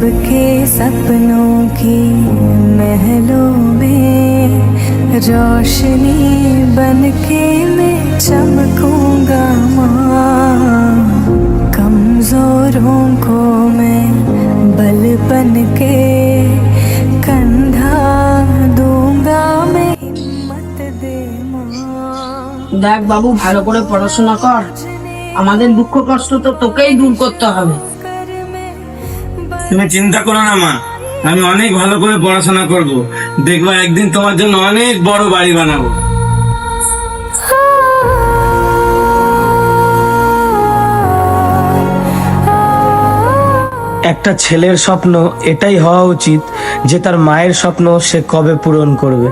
सबके सपनों की महलों में रोशनी बनके मैं चमकूंगा माँ। कमजोरों को मैं बल बनके कंधा दूंगा मैं, हिम्मत दे माँ। দেখ বাবু, ভালো করে পড়াশোনা কর। আমাদের দুঃখ কষ্ট তো তোকেই দূর করতে হবে। তুমি চিন্তা করো না মা, আমি অনেক ভালো করে পড়াশোনা করব, দেখবা একদিন তোমার জন্য অনেক বড় বাড়ি বানাবো। একটা ছেলের স্বপ্ন এটাই হওয়া উচিত যে তার মায়ের স্বপ্ন সে কবে পূরণ করবে।